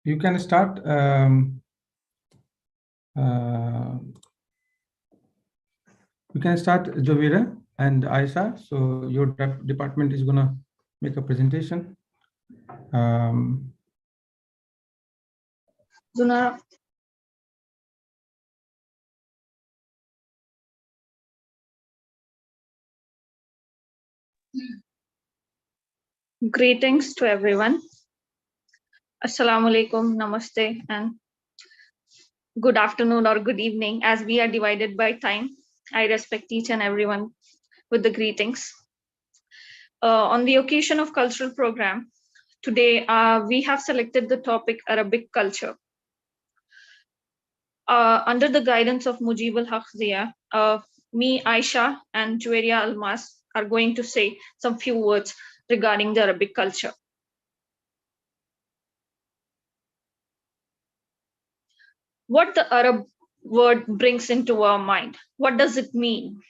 You can start. You can start, Jovira and Aisha. So your department is gonna make a presentation. Zuna. Greetings to everyone. Assalamu alaikum, namaste, and good afternoon or good evening, as we are divided by time. I respect each and everyone with the greetings. On the occasion of cultural program, today we have selected the topic Arabic culture. Under the guidance of Mujib al-Haq Zia, me, Aisha, and Juwaria Almas are going to say some few words regarding the Arabic culture. What the Arab word brings into our mind? What does it mean?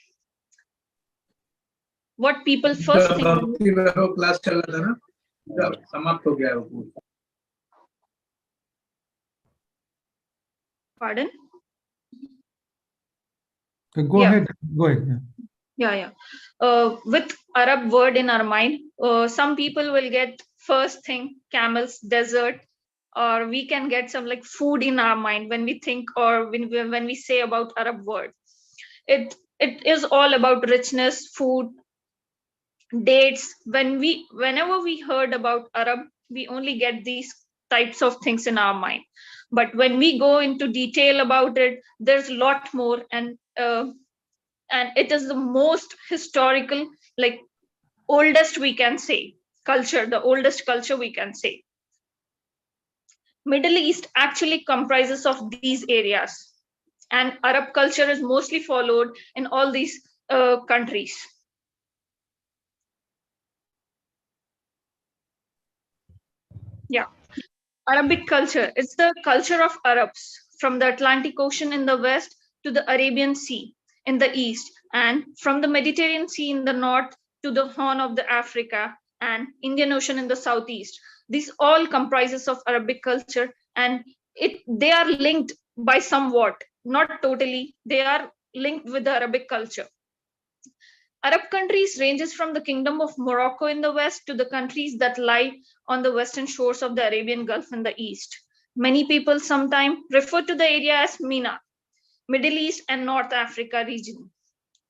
What people first think. Pardon? Go ahead. Go ahead. Yeah. With Arab word in our mind, some people will get first thing camels, desert, or we can get some like food in our mind when we think or when we say about Arab word. It is all about richness, food, dates. Whenever we heard about Arab, we only get these types of things in our mind. But when we go into detail about it, there's a lot more, and it is the most historical, like oldest we can say culture, the oldest culture we can say. Middle East actually comprises of these areas, and Arab culture is mostly followed in all these countries. Yeah. Arabic culture, it's the culture of Arabs from the Atlantic Ocean in the west to the Arabian Sea in the east, and from the Mediterranean Sea in the north to the Horn of the Africa and Indian Ocean in the southeast. These all comprises of Arabic culture, and they are linked by somewhat, not totally, they are linked with the Arabic culture. Arab countries ranges from the Kingdom of Morocco in the west to the countries that lie on the western shores of the Arabian Gulf in the east. Many people sometimes refer to the area as MENA, Middle East and North Africa region.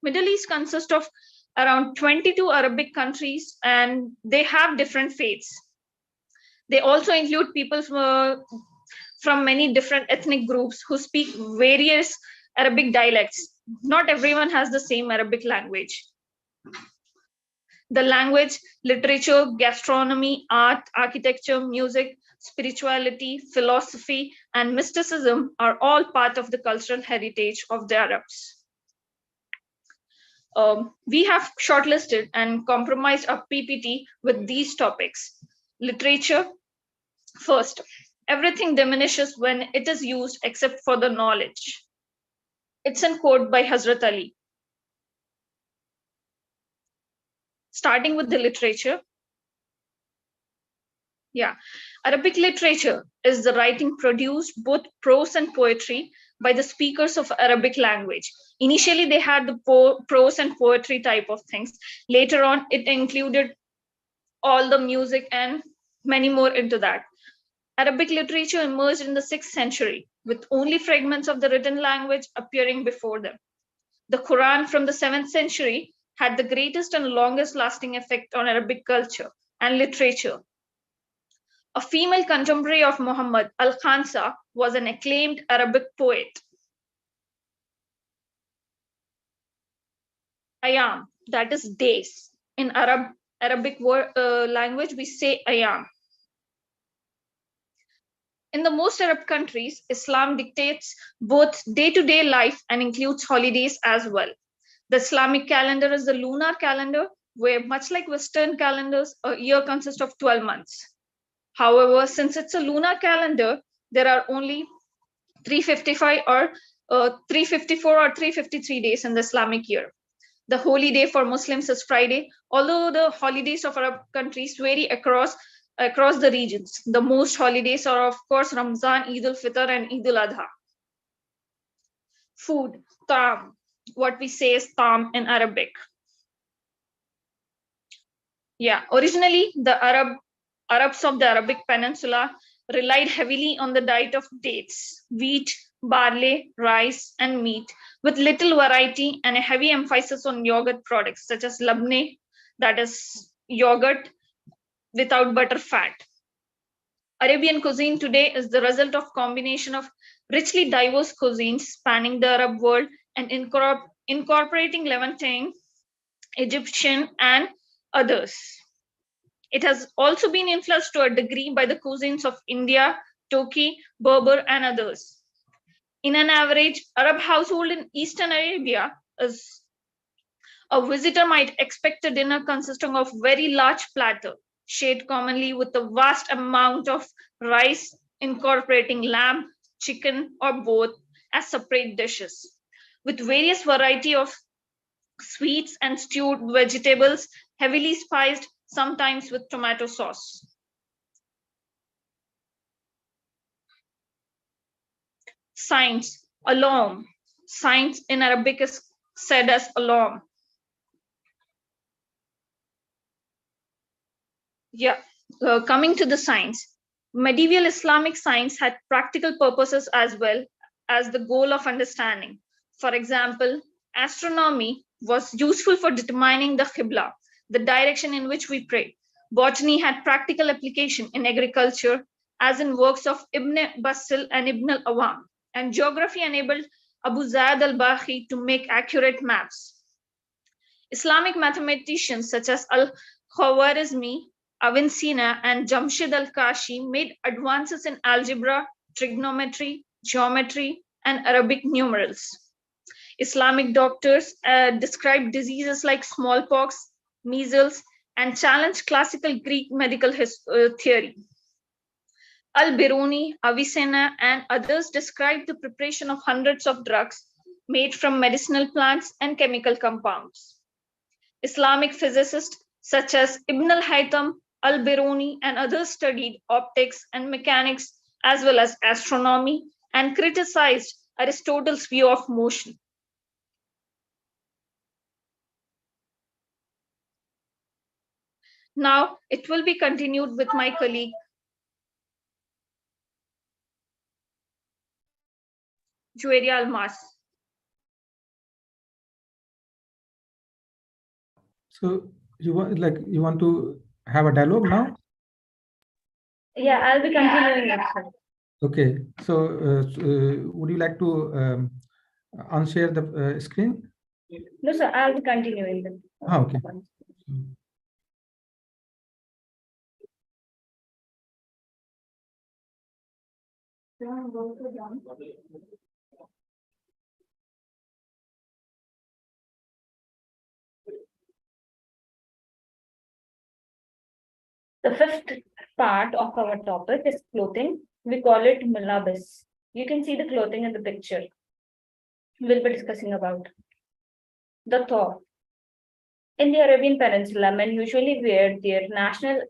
Middle East consists of around 22 Arabic countries, and they have different faiths. They also include people from many different ethnic groups who speak various Arabic dialects. Not everyone has the same Arabic language. The language, literature, gastronomy, art, architecture, music, spirituality, philosophy, and mysticism are all part of the cultural heritage of the Arabs. We have shortlisted and compromised a PPT with these topics. Literature, first, everything diminishes when it is used except for the knowledge. It's a quote by Hazrat Ali. Starting with the literature. Yeah, Arabic literature is the writing produced both prose and poetry by the speakers of Arabic language. Initially, they had the prose and poetry type of things. Later on, it included all the music and many more into that. Arabic literature emerged in the 6th century, with only fragments of the written language appearing before them. The Quran from the 7th century had the greatest and longest lasting effect on Arabic culture and literature. A female contemporary of Muhammad, Al-Khansa, was an acclaimed Arabic poet. Ayam, that is days. In Arabic language, we say ayam. In the most Arab countries, Islam dictates both day-to-day life and includes holidays as well. The Islamic calendar is the lunar calendar, where much like Western calendars, a year consists of 12 months. However, since it's a lunar calendar, there are only 355 or 354 or 353 days in the Islamic year. The holy day for Muslims is Friday, although the holidays of Arab countries vary across across the regions. The most holidays are, of course, Ramzan, Eid al-Fitr, and Eid al-Adha. Food, tam, what we say is tam in Arabic. Yeah, originally the Arabs of the Arabic Peninsula relied heavily on the diet of dates, wheat, barley, rice, and meat, with little variety and a heavy emphasis on yogurt products such as labne, that is yogurt without butter fat. Arabian cuisine today is the result of combination of richly diverse cuisines spanning the Arab world and incorporating Levantine, Egyptian, and others. It has also been influenced to a degree by the cuisines of India, Turkey, Berber, and others. In an average Arab household in Eastern Arabia, a visitor might expect a dinner consisting of very large platter, shared commonly with a vast amount of rice, incorporating lamb, chicken, or both as separate dishes, with various variety of sweets and stewed vegetables, heavily spiced, sometimes with tomato sauce. Signs, alarm. Signs in Arabic is said as alarm. Yeah, coming to the science. Medieval Islamic science had practical purposes as well as the goal of understanding. For example, astronomy was useful for determining the Qibla, the direction in which we pray. Botany had practical application in agriculture, as in works of Ibn Basil and Ibn al-Awam. And geography enabled Abu Zaid al-Bahi to make accurate maps. Islamic mathematicians such as al-Khwarizmi, Avicenna, and Jamshid al-Kashi made advances in algebra, trigonometry, geometry, and Arabic numerals. Islamic doctors described diseases like smallpox, measles, and challenged classical Greek medical theory. Al-Biruni, Avicenna, and others described the preparation of hundreds of drugs made from medicinal plants and chemical compounds. Islamic physicists such as Ibn al-Haytham, al-Biruni, and others studied optics and mechanics as well as astronomy and criticized Aristotle's view of motion. Now it will be continued with my colleague, Jueria Almas. So you want to have a dialogue now? Yeah, I'll be continuing it, sir. Okay. So would you like to unshare the screen? No, sir, I'll be continuing it. Okay. The fifth part of our topic is clothing. We call it malabis. You can see the clothing in the picture. We'll be discussing about the thawb. In the Arabian Peninsula, men usually wear their national.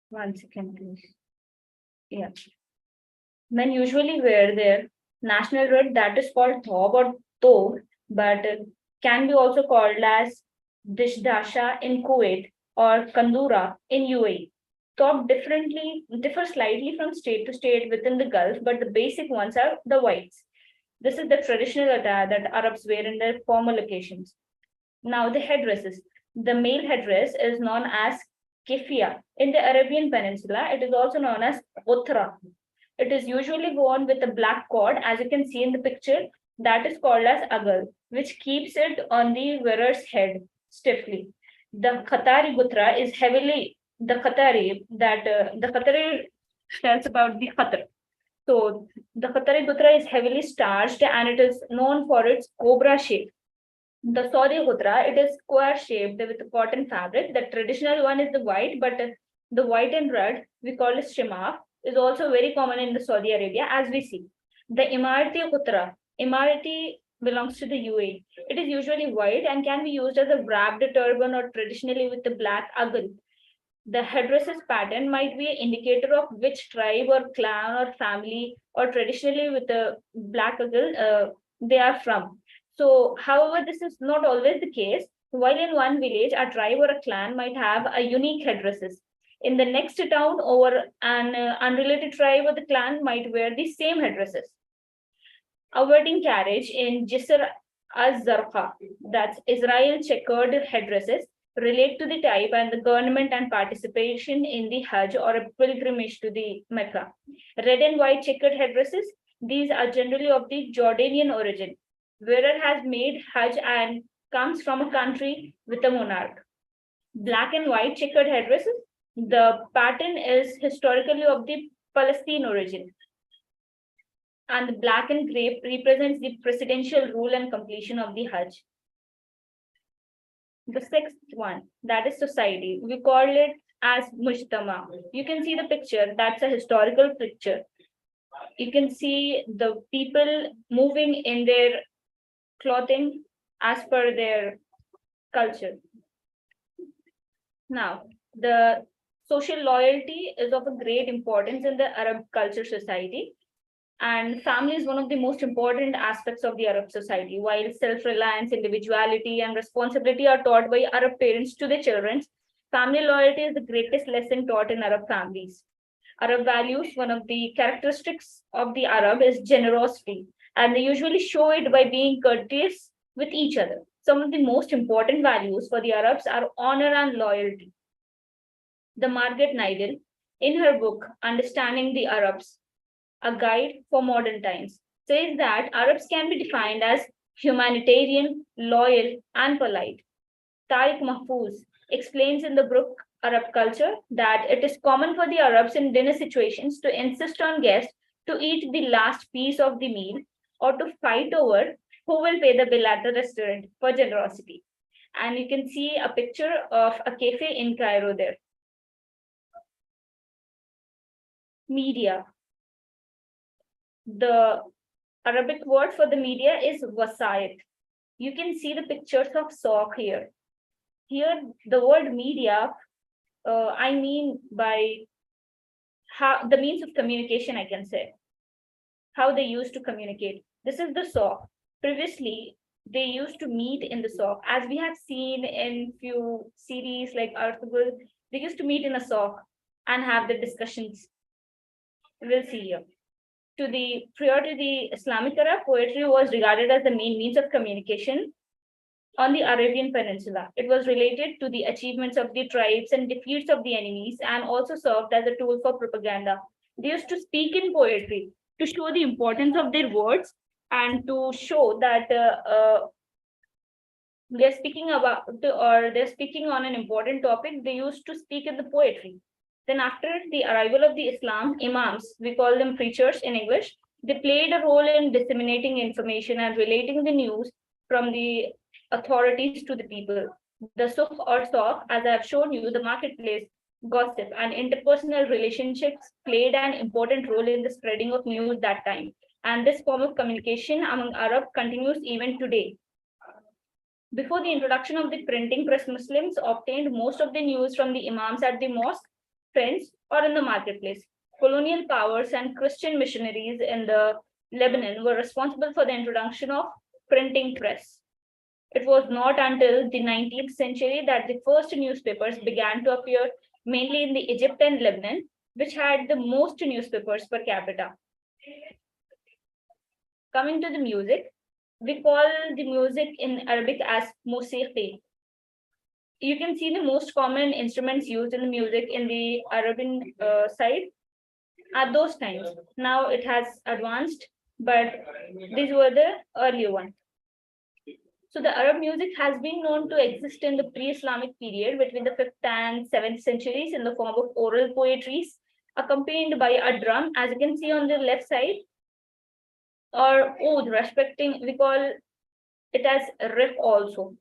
One second, please. Yeah. Men usually wear their national red, that is called thawb or thob, but can be also called as dishdasha in Kuwait or kandura in UAE. Thawb differ slightly from state to state within the Gulf, but the basic ones are the whites. This is the traditional attire that Arabs wear in their formal occasions. Now the headdresses. The male headdress is known as kifia. In the Arabian Peninsula, it is also known as utra. It is usually worn with a black cord, as you can see in the picture, that is called as agal, which keeps it on the wearer's head stiffly. The Qatari gutra is heavily the Qatari tells about the Qatar. So the Qatari gutra is heavily starched and it is known for its cobra shape. The Saudi gutra, it is square shaped with a cotton fabric. The traditional one is the white, but the white and red we call it shimar is also very common in the Saudi Arabia, as we see. The Imarati gutra, Imarati belongs to the UAE. It is usually white and can be used as a wrapped turban or traditionally with the black agal. The headdresses pattern might be an indicator of which tribe or clan or family or traditionally with a black eagle they are from. So, however, this is not always the case. While in one village, a tribe or a clan might have a unique headdresses. In the next town, or an unrelated tribe or the clan might wear the same headdresses. A wedding carriage in Jisr az-Zarqa, that's Israel checkered headdresses, relate to the type and the government and participation in the Hajj or a pilgrimage to the Mecca. Red and white checkered headdresses, these are generally of the Jordanian origin. Wearer has made Hajj and comes from a country with a monarch. Black and white checkered headdresses, the pattern is historically of the Palestine origin, and the black and gray represents the presidential rule and completion of the Hajj. The sixth one, that is society. We call it as Mujtama. You can see the picture, that's a historical picture. You can see the people moving in their clothing as per their culture. Now, the social loyalty is of a great importance in the Arab culture society. And family is one of the most important aspects of the Arab society. While self-reliance, individuality, and responsibility are taught by Arab parents to their children, family loyalty is the greatest lesson taught in Arab families. Arab values, one of the characteristics of the Arab is generosity, and they usually show it by being courteous with each other. Some of the most important values for the Arabs are honor and loyalty. The Margaret Nidal, in her book Understanding the Arabs, a guide for modern times, says that Arabs can be defined as humanitarian, loyal, and polite. Tariq Mahfouz explains in the book Arab Culture that it is common for the Arabs in dinner situations to insist on guests to eat the last piece of the meal or to fight over who will pay the bill at the restaurant for generosity. And you can see a picture of a cafe in Cairo there. Media. The Arabic word for the media is wasait. You can see the pictures of sock here. Here, the word media, I mean by how the means of communication, I can say, how they used to communicate. This is the sock. Previously, they used to meet in the sock. As we have seen in few series like Arthur, they used to meet in a sock and have the discussions. We'll see here. Prior to the Islamic era, poetry was regarded as the main means of communication on the Arabian Peninsula. It was related to the achievements of the tribes and defeats of the enemies, and also served as a tool for propaganda. They used to speak in poetry to show the importance of their words and to show that they're speaking about or they're speaking on an important topic. They used to speak in the poetry. Then after the arrival of the Islam, imams, we call them preachers in English, they played a role in disseminating information and relating the news from the authorities to the people. The souk or souk, as I have shown you, the marketplace, gossip, and interpersonal relationships played an important role in the spreading of news that time. And this form of communication among Arab continues even today. Before the introduction of the printing press, Muslims obtained most of the news from the imams at the mosque, friends, or in the marketplace. Colonial powers and Christian missionaries in the Lebanon were responsible for the introduction of printing press. It was not until the 19th century that the first newspapers began to appear, mainly in the Egypt and Lebanon, which had the most newspapers per capita. Coming to the music, we call the music in Arabic as musiqi. You can see the most common instruments used in the music in the Arabian side at those times. Now it has advanced, but these were the earlier ones. So the Arab music has been known to exist in the pre-Islamic period between the 5th and 7th centuries in the form of oral poetries accompanied by a drum, as you can see on the left side, or oud, respecting, we call it as riff also.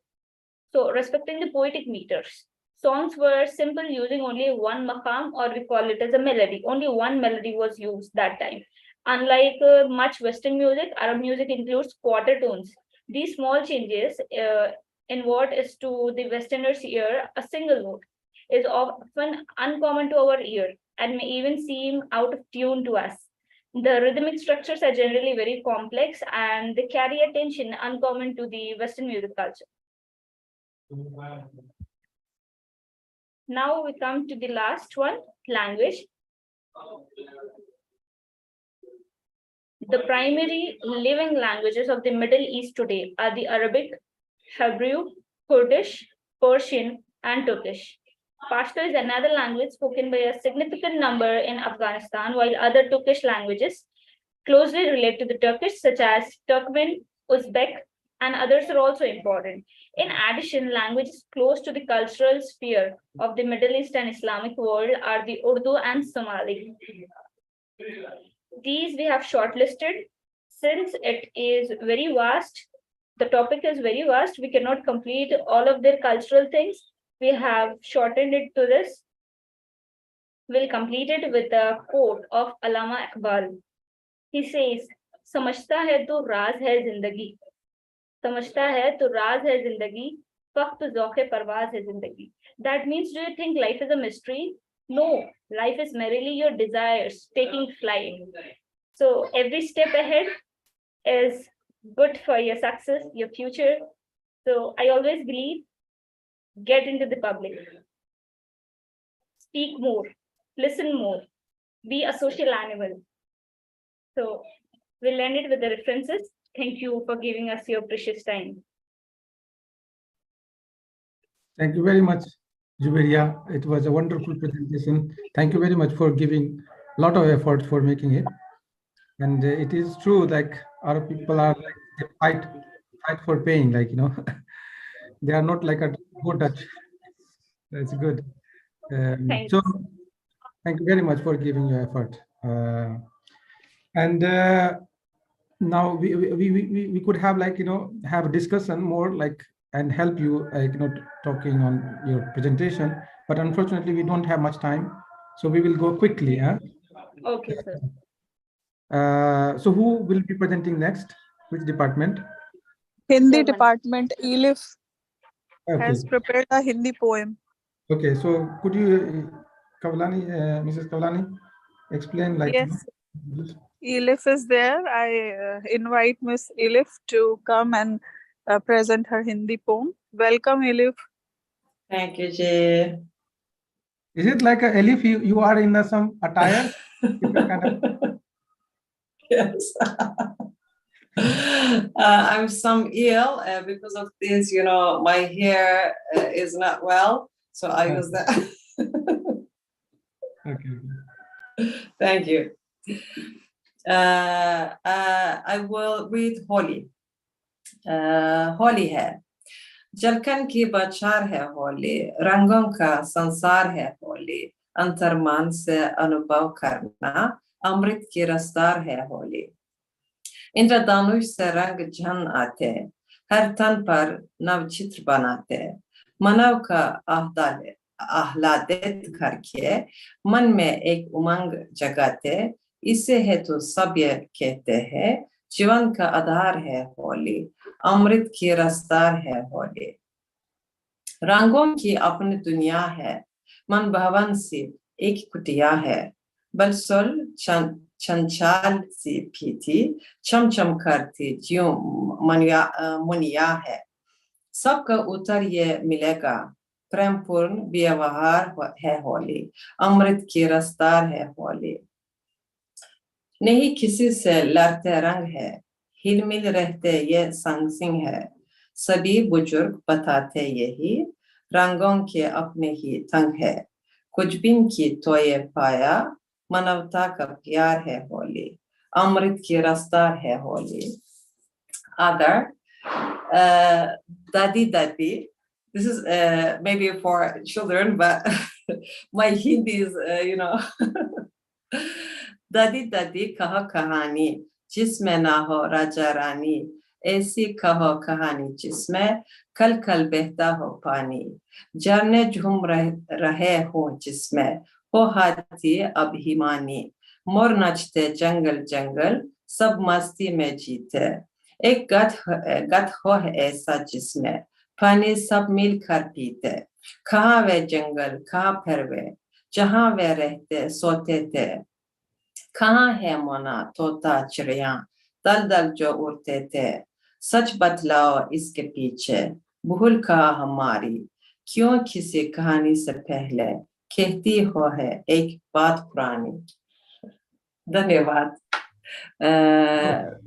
So respecting the poetic meters. Songs were simple, using only one maqam, or we call it as a melody. Only one melody was used that time. Unlike much Western music, Arab music includes quarter tones. These small changes in what is to the Westerners' ear a single note. is often uncommon to our ear and may even seem out of tune to us. The rhythmic structures are generally very complex and they carry a tension uncommon to the Western music culture. Now we come to the last one, language. The primary living languages of the Middle East today are the Arabic, Hebrew, Kurdish, Persian, and Turkish. Pashto is another language spoken by a significant number in Afghanistan, while other Turkish languages closely relate to the Turkish, such as Turkmen, Uzbek, and others are also important. In addition, languages close to the cultural sphere of the Middle East and Islamic world are the Urdu and Somali. These we have shortlisted. Since it is very vast, the topic is very vast, we cannot complete all of their cultural things. We have shortened it to this. We'll complete it with a quote of Allama Iqbal. He says, समझता है तो राज है जिंदगी, समझता है तो राज है जिंदगी, फक्त ज़ौक़े परवाज़ है जिंदगी. That means, do you think life is a mystery? No, life is merely your desires taking flight. So every step ahead is good for your success, your future. So I always believe, get into the public, speak more, listen more, be a social animal. So we'll end it with the references. Thank you for giving us your precious time. Thank you very much, Juberia. It was a wonderful presentation. Thank you very much for giving a lot of effort for making it. And it is true, like our people are like, they fight for pain, like, you know, they are not like a good touch. That's good. So thank you very much for giving your effort. And now we could have, like, you know, have a discussion more, like, and help you, like, you know, talking on your presentation, but unfortunately we don't have much time, so we will go quickly. Okay, sir. So who will be presenting next? Which department? Hindi department. Elif Okay. has prepared a Hindi poem. Okay, so could you, Kavlani, Mrs. Kavlani, explain, like, yes, Elif is there. I invite Miss Elif to come and present her Hindi poem. Welcome, Elif. Thank you, Jay. Is it like a Elif? You are in some attire? Kind of... Yes. I'm some ill because of this. You know, my hair is not well, so I use that. Okay. Thank you. I will read Holi. Holi है, जलकन की बचार है होली, रंगों का संसार है होली, अंतर्मन से अनुभव करना अमृत की रफ्तार है होली. इंद्रधनुष से रंग जन आते, हर तन पर नवचित्र बनाते, मानव का आह्लादित करके मन में एक उमंग जगाते, इसे हेतु सभ्य कहते हैं, जीवन का आधार है होली, अमृत की रफ्तार है होली. रंगों की अपनी दुनिया है, मन भवन सी एक कुटिया है, बलसुल चंचल सी फीती, चमचम करती ज्यों मुनिया है. सबका उत्तर ये मिलेगा, प्रेमपूर्ण व्यवहार है होली, अमृत की रफ्तार है होली. नहीं किसी से लड़ते रंग है, हिलमिल रहते ये संग सिंह है, सभी बुजुर्ग बताते यही, रंगों के अपने ही तंग है, कुछ बिन की तो ये पाया, मानवता का प्यार है होली, अमृत की रफ्तार है Holi. Other, Dadi Dadi, this is maybe for children, but my Hindi is, you know. दादी दादी कहो कहानी जिसमें ना हो राजा रानी, ऐसी कहो कहानी जिसमें कल कल बहता हो पानी, झरने झूम रहे हो जिसमें हो हाथी अभिमानी, मोर नाचते जंगल जंगल सब मस्ती में जीते, एक गध हो ऐसा जिसमें पानी सब मिलकर पीते, कहाँ वे जंगल, कहाँ फिर वे, जहाँ वे रहते सोते थे, कहाँ है मोना तोता चिड़िया दल दल जो उड़ते थे, सच बतलाओ इसके पीछे भूल का हमारी, क्यों किसी कहानी से पहले कहती हो है एक बात पुरानी। धन्यवाद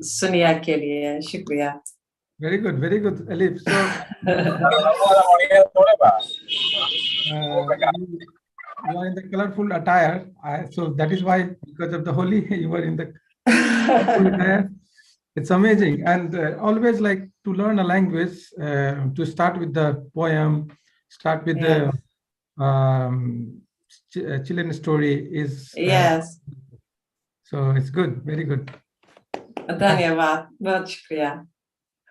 सुनिया के लिए, शुक्रिया। Very good, Alif. So you are in the colorful attire. So that is why, because of the Holi, you were in the colorful attire. It's amazing. And always like to learn a language, to start with the poem, start with the Chilean story is. Yes. So it's good, very good. Dhanyavad, बहुत शुक्रिया.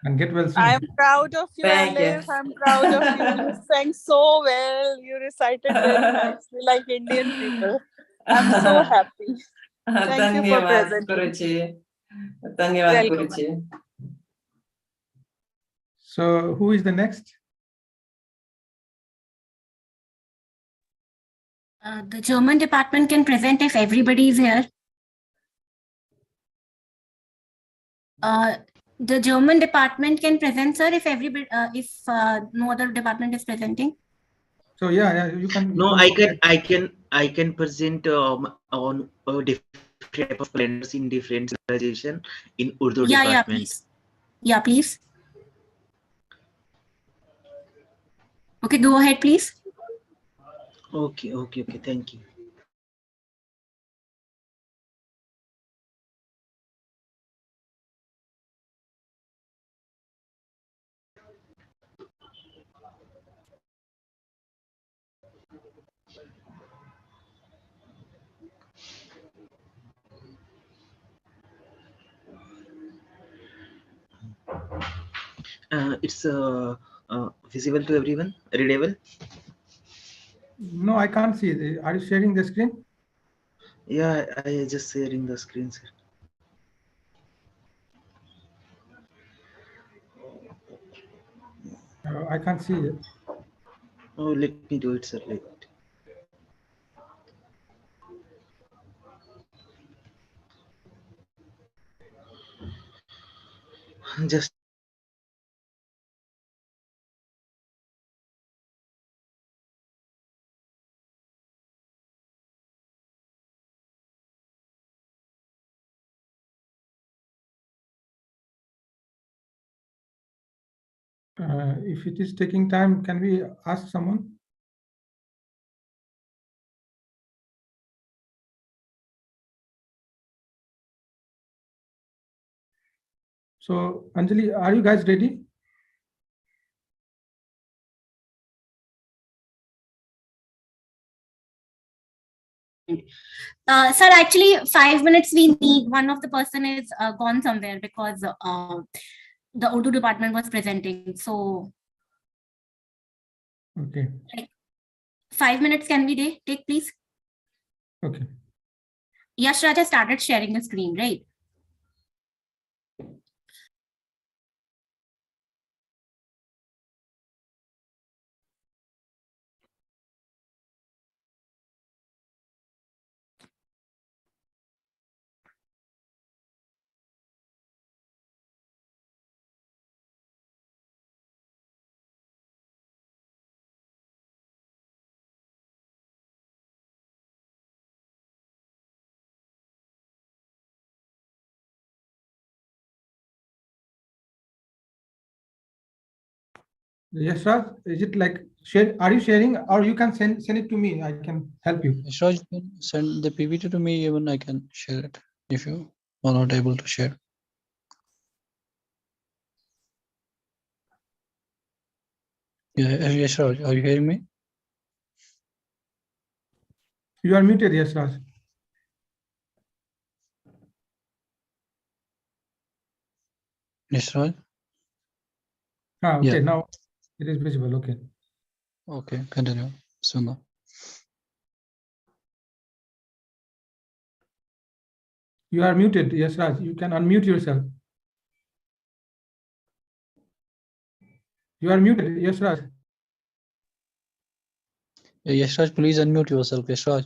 And get well soon. I am proud of you, Thank you. Alif. I'm proud of you. You sang so well. You recited very nicely, like Indian people. I'm so happy. Thank you for धन्यवाद presenting. गुरुजी. धन्यवाद Welcome. Guruji. So who is the next? The German department can present if everybody is here. The German department can present, sir, if everybody, if no other department is presenting. So yeah, you can. No, I can present on different type of calendars in different civilization in Urdu department. Yeah, please. Yeah, please. Okay, go ahead, please. Okay. Thank you. It's visible to everyone, readable. No, I can't see it. Are you sharing the screen? Yeah, I just sharing the screen, sir. I can't see it. Oh, let me do it, sir. Just If it is taking time, can we ask someone? So Anjali, are you guys ready? Sir, actually 5 minutes we need. One of the person is gone somewhere because the Urdu department was presenting. So Okay. like 5 minutes can we take, please? Okay. Yash Raj has started sharing the screen, right? Yes, Raj, is it like share? Are you sharing, or you can send it to me? I can help you. Sure, you can send the PPT to me, even I can share it if you are not able to share. Yeah, yes, Raj, are you hearing me? You are muted, yes, Raj. Yes, Raj. Okay, Yeah. now it is visible. Okay. Okay, continue. Suma. You are muted, yes, Raj. You can unmute yourself. You are muted, yes, Raj. Yashraj, please unmute yourself. Yashraj.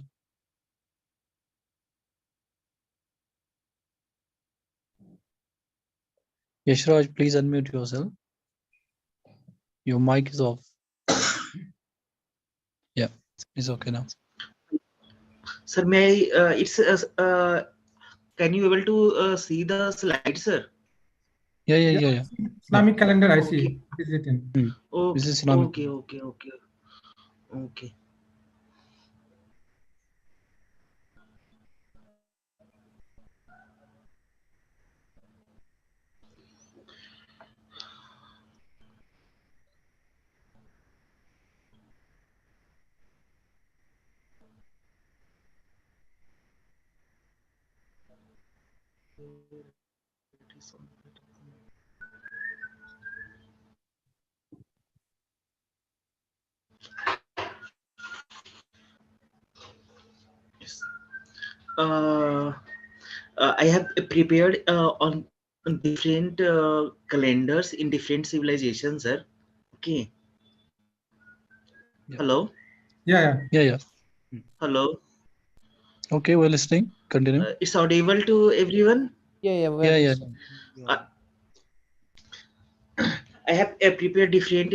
Yashraj, please unmute yourself. Your mic is off. Yeah, it's okay now. Sir, may I, can you able to see the slide, sir? Yeah. Islamic calendar, I Okay. see. Is it in? This Okay, is Islamic. okay. Yes. I have prepared on different calendars in different civilizations, sir. Okay. Yeah. Hello. Yeah. Hello. Okay, we're listening. Continue. It's audible to everyone. Yeah. I have prepared different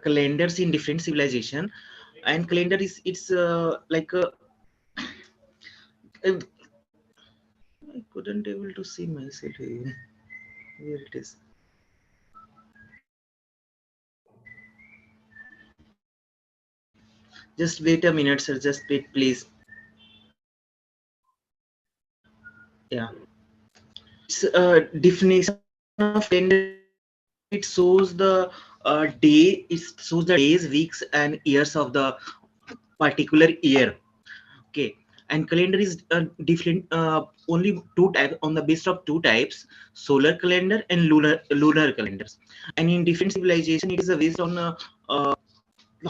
calendars in different civilization, and calendar is it's like I couldn't able to see myself here. Here it is. Just wait a minute, sir. Just wait, please. Yeah. It's definition of calendar. It shows the day. It shows the days, weeks, and years of the particular year. Okay. And calendar is different. Only two types on the basis of two types: solar calendar and lunar calendars. And in different civilization, it is based on how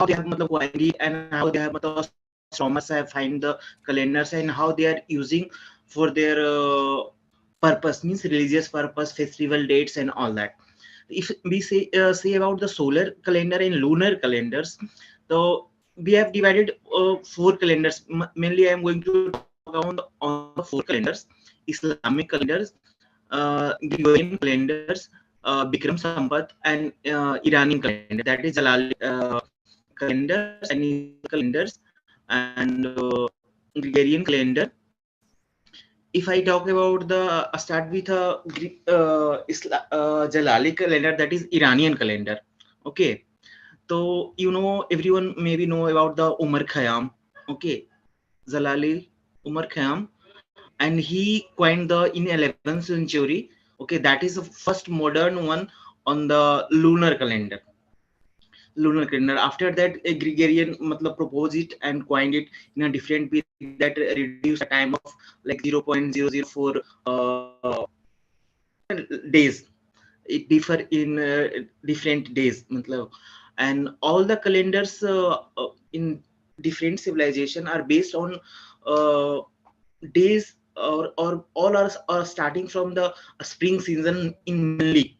they have coined it and how they have astronomers have find the calendars and how they are using for their purpose, means religious purpose, festival dates, and all that. If we say about the solar calendar and lunar calendars, so we have divided four calendars. Mainly, I am going to talk on the four calendars: Islamic calendars, Gregorian calendars, Bikram Sambat, and Iranian calendar. That is Jalali calendars, Chinese calendars, and Gregorian calendar. If I talk about the start with a Jalali calendar, that is Iranian calendar. Okay, so everyone maybe know about the Umar Khayyam. Okay, Jalali Umar Khayyam, and he coined the in 11th century. Okay, that is the first modern one on the lunar calendar. After that, a Gregorian proposed it and coined it in a different period that reduced the time of like 0.004 days. It differ in different days. And all the calendars in different civilization are based on days or all are starting from the spring season in mainly.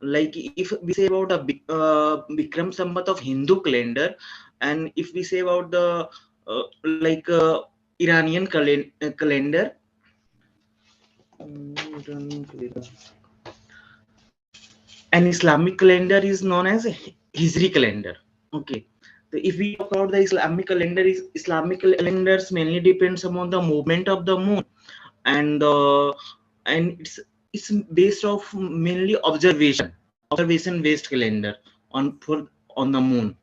Like if we say about a Bikram Sambat of Hindu calendar, and if we say about the Iranian calendar, an Islamic calendar is known as Hijri calendar. Okay. So if we talk about the Islamic calendar, Islamic calendars mainly depends upon the movement of the moon, and it's based off mainly observation based calendar on the moon.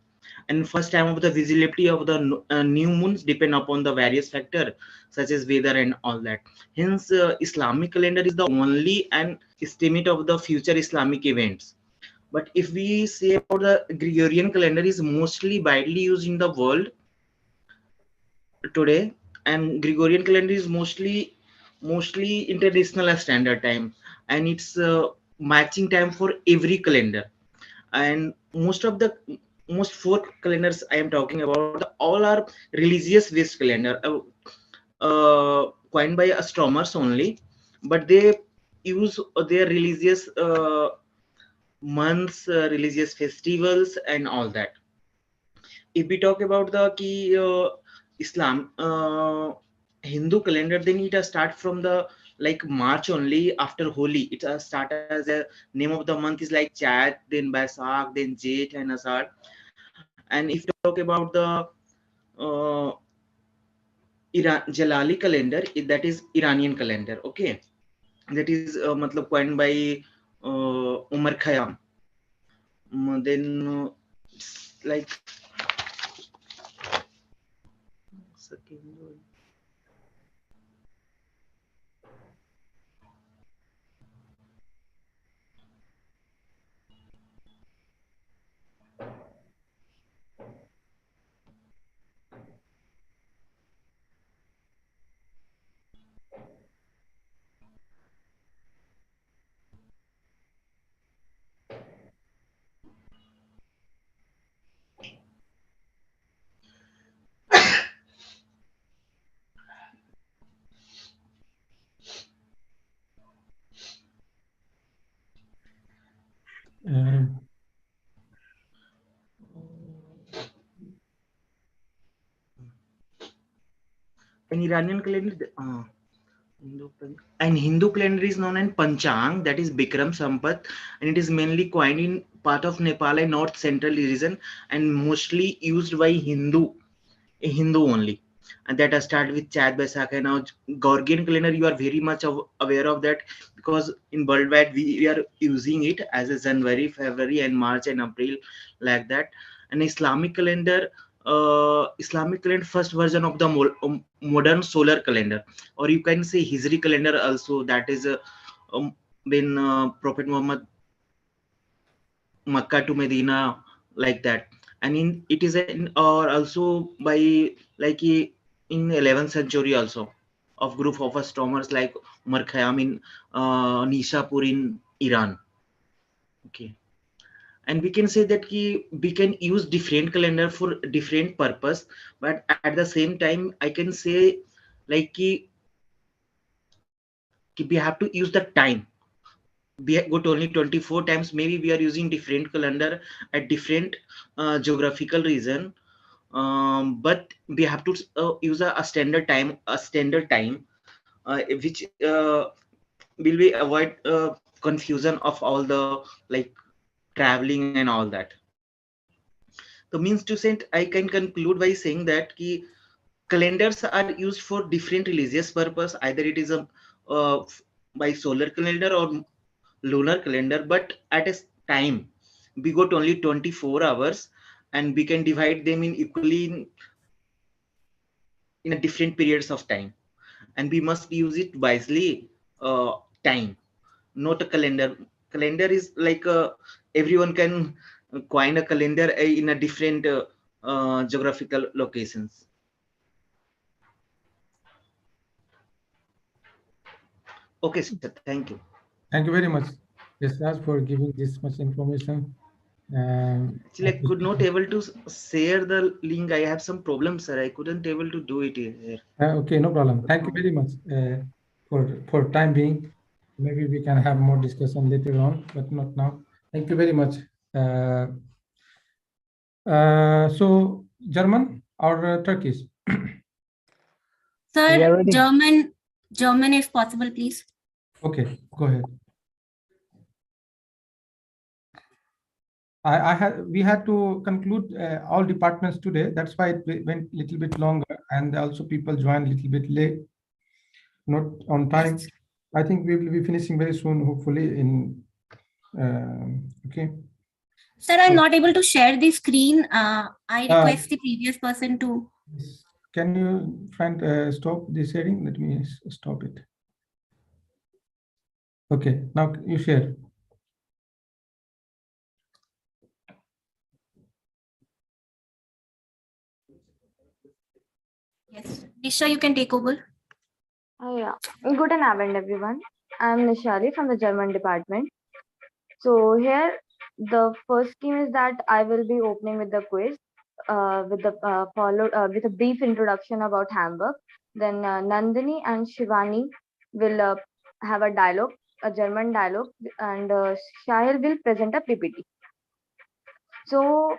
And first time of the visibility of the new moons depend upon the various factor such as weather and all that. Hence Islamic calendar is the only an estimate of the future Islamic events. But if we say about the Gregorian calendar, is mostly widely used in the world today, and Gregorian calendar is mostly international standard time, and it's matching time for every calendar. And most four calendars I am talking about, all are religious based calendar, coined by astronomers only, but they use their religious months, religious festivals, and all that. if we talk about the key Islam Hindu calendar, then it start from the like March only after Holi. It start as a name of the month is like Chad, then Baisakh, then Jet and Asad. And if you talk about the Jalali calendar, that is Iranian calendar. Okay, that is matlab coined by Umar Khayyam. Then like second. An Iranian calendar, and Hindu calendar is known as Panchang, that is Bikram Sampat, and it is mainly coined in part of Nepal and North Central region, and mostly used by Hindu only. And that start with Chad Baisakh. And now Gregorian calendar, you are very much aware of that, because in worldwide we are using it as a January, February, and March and April, like that. And Islamic calendar, first version of the modern solar calendar, or you can say Hijri calendar also. That is when Prophet Muhammad Makkah to Medina, like that. And it is also by like in 11th century also, of group of astronomers like Umar Khayyam in Nishapur in Iran. Okay, and we can say that we can use different calendar for different purpose, but at the same time I can say like we have to use the time. We got only 24 times, maybe we are using different calendar at different geographical region, but we have to use a standard time, which will be avoid confusion of all the like traveling and all that. The means to say, I can conclude by saying that calendars are used for different religious purpose. Either it is a by solar calendar or lunar calendar, but at a time we got only 24 hours, and we can divide them in equally in a different periods of time, and we must use it wisely. Time, not a calendar is like everyone can coin a calendar in a different geographical locations. Okay sir, thank you. Thank you very much, yes, Raj, for giving this much information. Actually, I could not able to share the link. I have some problems, sir. I couldn't able to do it here. Okay, no problem. Thank you very much for time being. Maybe we can have more discussion later on, but not now. Thank you very much. So German or Turkish? Sir, German if possible, please. Okay, go ahead. We had to conclude all departments today. That's why it went a little bit longer, and also people joined a little bit late, not on time. Yes. I think we will be finishing very soon, hopefully. Okay. Sir, I'm not able to share the screen. I request the previous person to. Can you find stop the sharing? Let me stop it. Okay, now you share. Yes, Nisha, you can take over. Yeah, good and Abend everyone. I'm Nishali from the German department. So here, the first scheme is that I will be opening with the quiz, with the followed with a brief introduction about Hamburg. Then Nandini and Shivani will have a dialogue, a German dialogue, and Shahil will present a PPT. So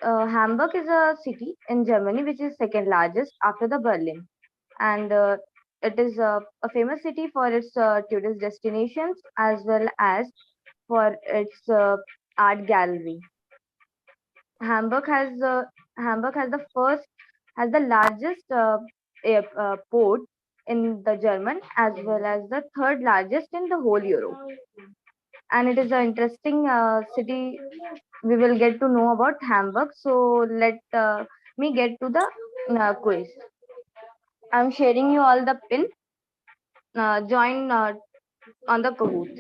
Hamburg is a city in Germany which is second largest after the Berlin, and it is a famous city for its tourist destinations as well as for its art gallery. Hamburg has Hamburg has the largest port in the German as well as the third largest in the whole Europe. And it is an interesting city. We will get to know about Hamburg. So let me get to the quiz. I'm sharing you all the pin. Join on the Kahoot.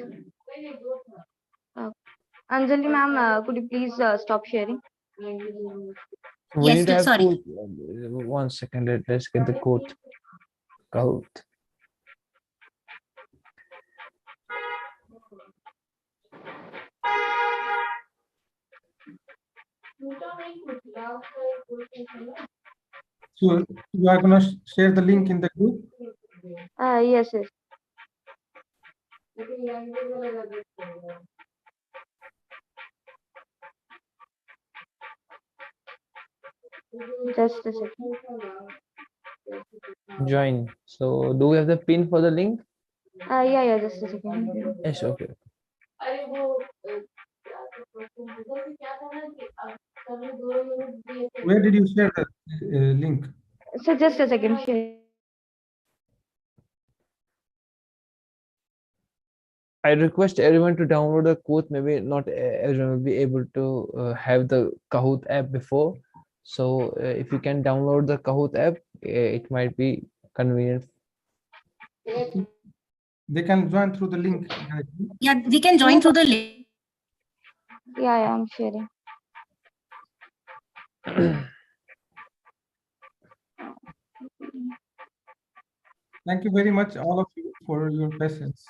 Anjali ma'am, could you please stop sharing? We Yes, need to have sorry. code. 1 second. Let's get the code. Code. So you are gonna share the link in the group. Yes, yes. Just a second. Join. So do we have the pin for the link? Yeah, just a second. Yes, okay. Where did you share the link? So just a second. I request everyone to download the code. Maybe not everyone will be able to have the Kahoot app before. So if you can download the Kahoot app, it might be convenient. They can join through the link. Yeah, we can join through the link. Yeah, I'm sharing. Thank you very much, all of you, for your patience.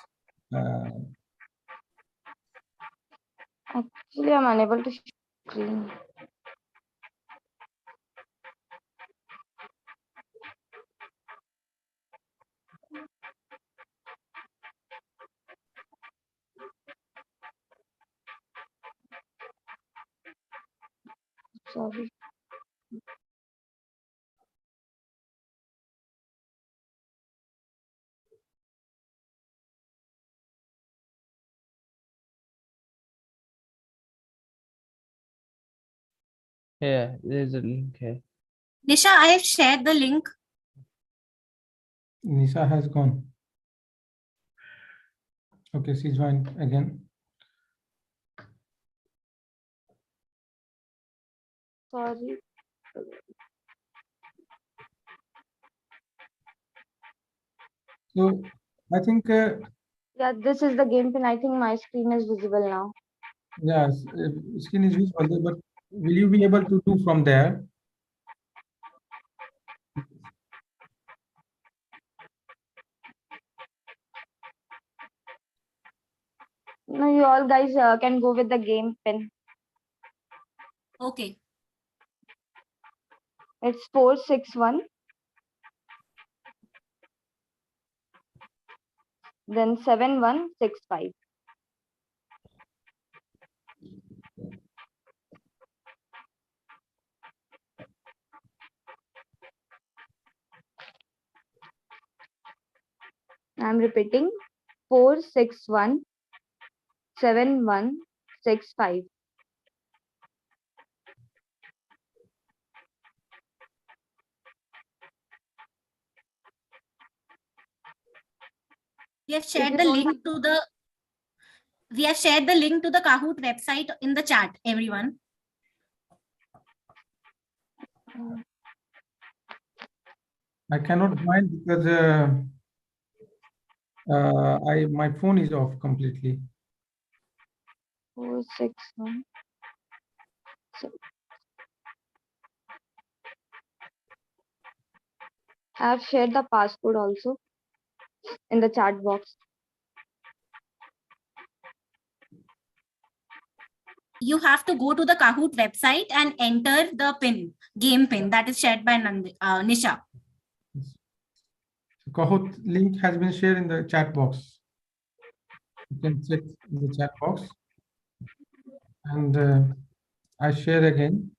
Actually, I'm unable to screen. Sorry. Yeah, there's a link here. Nisha, I have shared the link. Nisha has gone. Okay, she joined again. Sorry. So I think Yeah, this is the game pin. I think my screen is visible now. yes, screen is visible, but will you be able to do from there? No, you all guys can go with the game pin. Okay. It's 461. Then 7165. I'm repeating 461 7165. We have shared the link to the Kahoot website in the chat, everyone. I cannot join because my phone is off completely. 461. I have shared the passcode also in the chat box. You have to go to the Kahoot website and enter the game pin that is shared by Nisha. So Kahoot link has been shared in the chat box. You can check in the chat box. And I share again.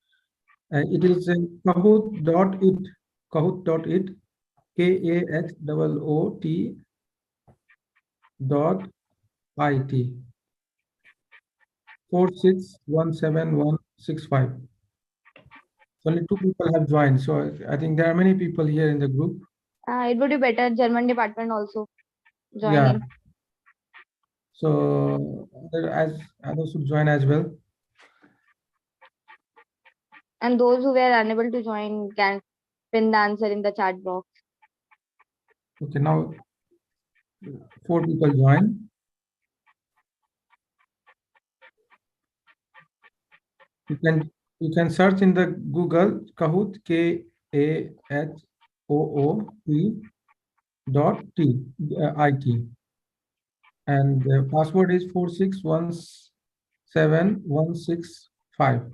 It is kahoot.it, kahoot.it, KAHOOT .it 4617165. Only 2 people have joined, so I think there are many people here in the group. It would be better German department also join Yeah. in. So as others should join as well. And those who were unable to join can pin the answer in the chat box. Okay, now 4 people join. You can search in the Google Kahoot, KAHOOT.IT, and the password is 4617165.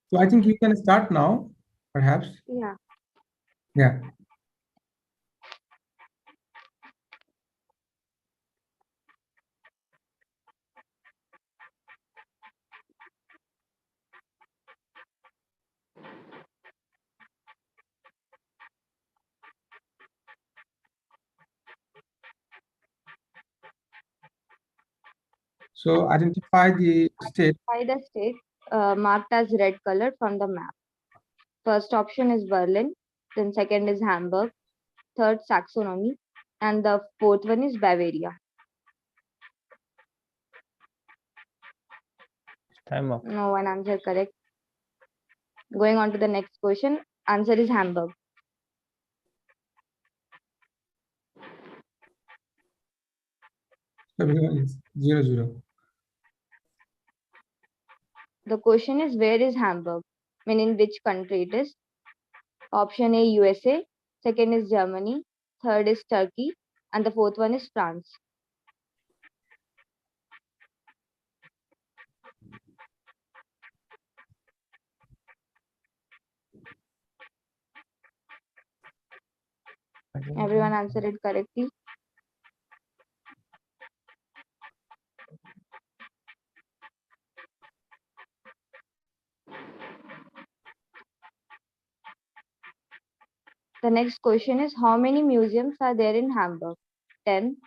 So I think you can start now, perhaps. Yeah. Yeah. So identify the state. By the state marked as red color from the map. First option is Berlin, then second is Hamburg, third Saxony, and the fourth one is Bavaria. Time up. No one answer correct. Going on to the next question. Answer is Hamburg. Everyone is 0-0. The question is where is Hamburg? Meaning which country it is. Option A USA, second is Germany, third is Turkey, and the fourth one is France. Everyone answered it correctly. The next question is how many museums are there in Hamburg? 10,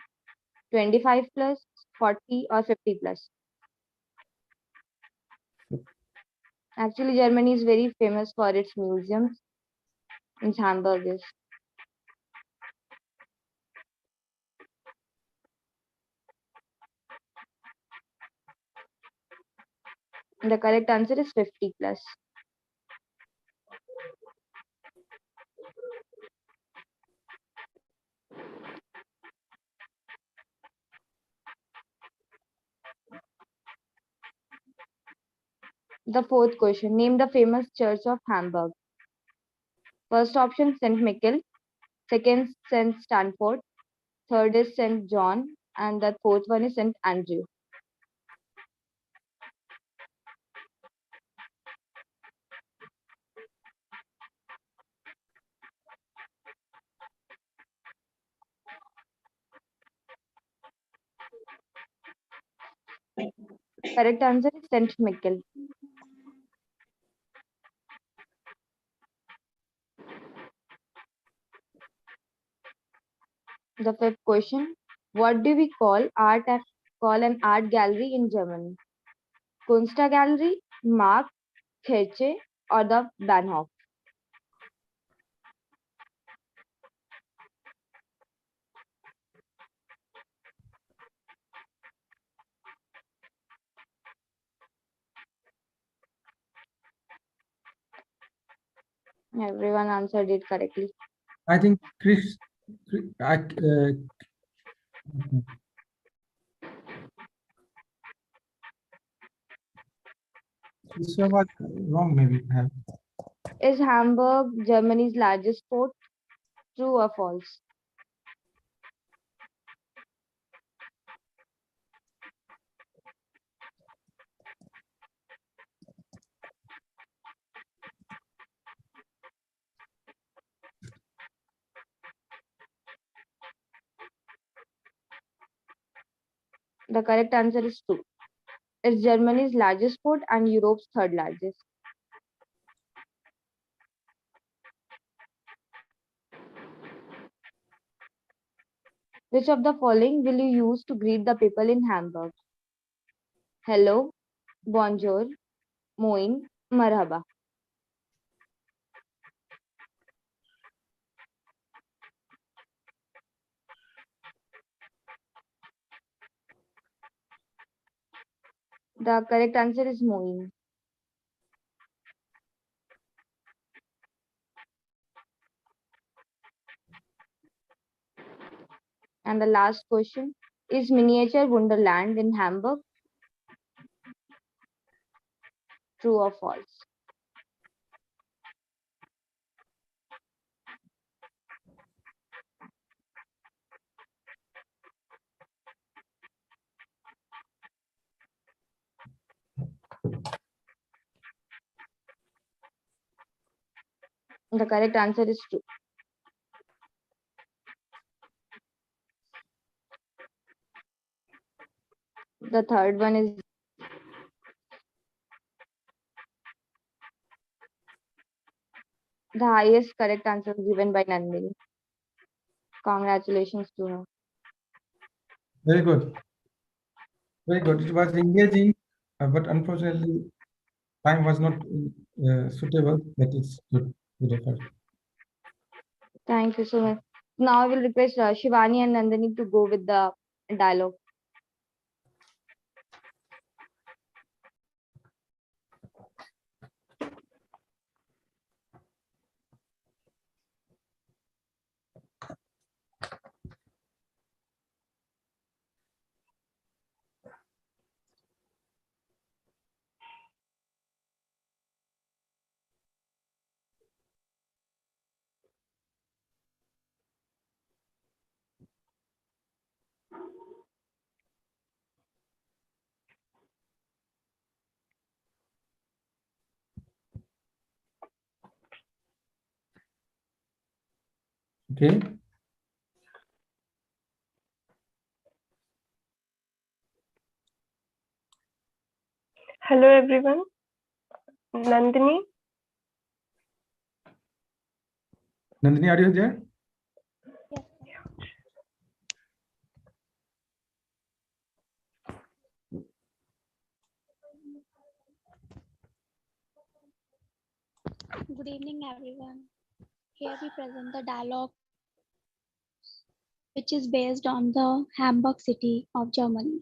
25 plus, 40 or 50 plus? Actually, Germany is very famous for its museums. And Hamburg is. And the correct answer is 50 plus. The fourth question, name the famous church of Hamburg. First option, St. Michael. Second, St. Stanford. Third is St. John. And the fourth one is St. Andrew. Correct answer is St. Michael. The fifth question, what do we call an art gallery in Germany? Kunstgallery, Markt, Kirche, or the Bahnhof? Everyone answered it correctly. I think Chris, was wrong, maybe. Is Hamburg Germany's largest port? True or false? The correct answer is 2. It's Germany's largest port and Europe's third largest. Which of the following will you use to greet the people in Hamburg? Hello, bonjour, moin, marhaba. The correct answer is moin. And the last question is miniature wonderland in Hamburg true or false? The correct answer is true. The third one is the highest correct answer given by Nandini. Congratulations to her. Very good. Very good. It was engaging, but unfortunately, time was not suitable. But it's good. Good effort. Thank you so much. Now I will request Shivani and Nandini to go with the dialogue. Okay. Hello everyone. Nandini. Nandini, are you there? Good evening, everyone. Here we present the dialogue, which is based on the Hamburg city of Germany.